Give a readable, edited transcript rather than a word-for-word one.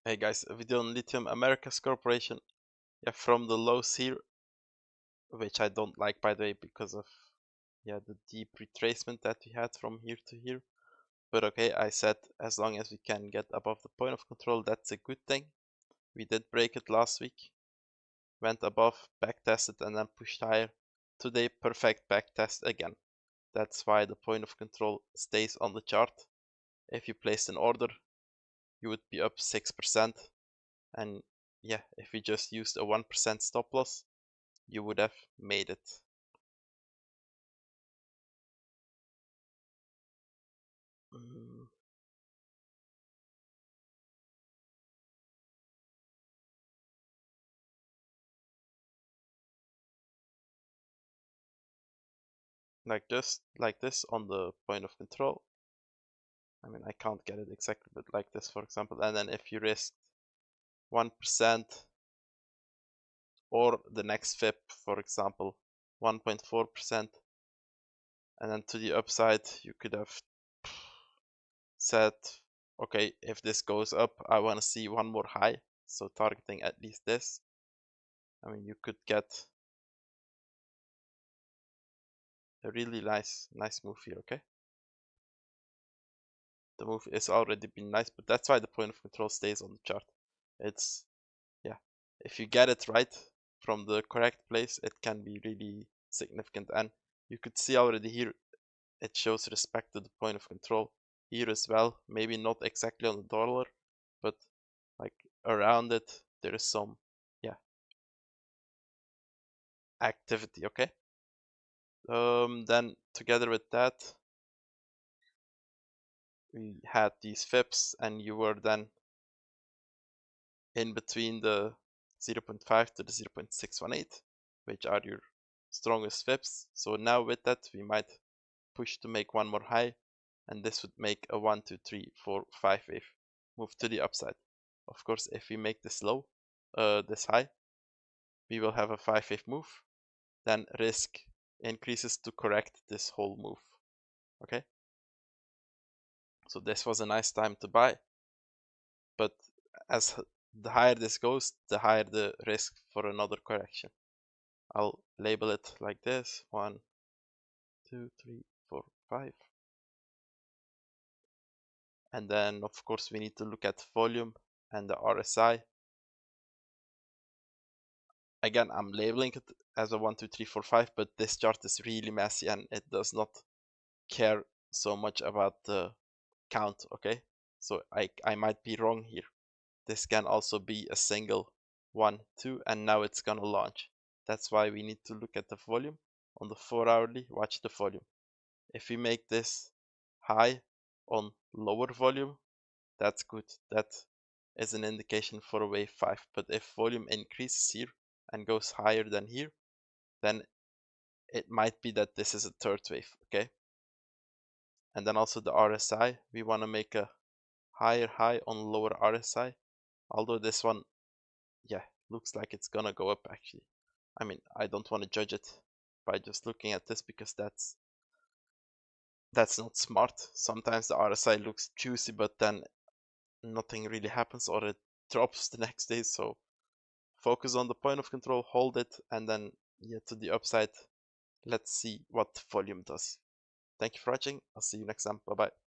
Hey guys, a video on Lithium Americas Corporation. Yeah, from the lows here, which I don't like by the way because of the deep retracement that we had from here to here. But okay, I said as long as we can get above the point of control, that's a good thing. We did break it last week, went above, back tested, and then pushed higher. Today, perfect back test again. That's why the point of control stays on the chart. If you placed an order, you would be up 6%. And yeah, if we just used a 1% stop loss, you would have made it. Like this on the point of control. I mean, I can't get it exactly, but like this, for example. And then if you risk 1% or the next FIP, for example, 1.4%, and then to the upside, you could have said, okay, if this goes up, I want to see one more high. So targeting at least this. I mean, you could get a really nice move here, okay? The move is already been nice, but that's why the point of control stays on the chart. It's, yeah, if you get it right from the correct place, it can be really significant. And you could see already here, it shows respect to the point of control here as well. Maybe not exactly on the dollar, but like around it, there is some, activity, okay? Then together with that, we had these FIPs, and you were then in between the 0.5 to the 0.618, which are your strongest FIPs. So now with that, we might push to make one more high, and this would make a 1, 2, 3, 4, 5 wave move to the upside. Of course, if we make this low, this high, we will have a 5 wave move. Then risk increases to correct this whole move. Okay? So this was a nice time to buy, but as the higher this goes, the higher the risk for another correction. I'll label it like this: 1, 2, 3, 4, 5. And then of course we need to look at volume and the RSI. Again, I'm labeling it as a 1, 2, 3, 4, 5, but this chart is really messy and it does not care so much about the count, okay? So I might be wrong here. This can also be a single 1, 2, and now it's gonna launch. That's why we need to look at the volume. On the 4 hourly, watch the volume. If we make this high on lower volume, that's good. That is an indication for a wave 5. But if volume increases here and goes higher than here, then it might be that this is a third wave, okay? And then also the RSI, we want to make a higher high on lower RSI, although this one, looks like it's gonna go up actually. I mean, I don't want to judge it by just looking at this because that's not smart. Sometimes the RSI looks juicy, but then nothing really happens or it drops the next day. So focus on the point of control, hold it, and then to the upside, let's see what volume does. Thank you for watching. I'll see you next time. Bye bye.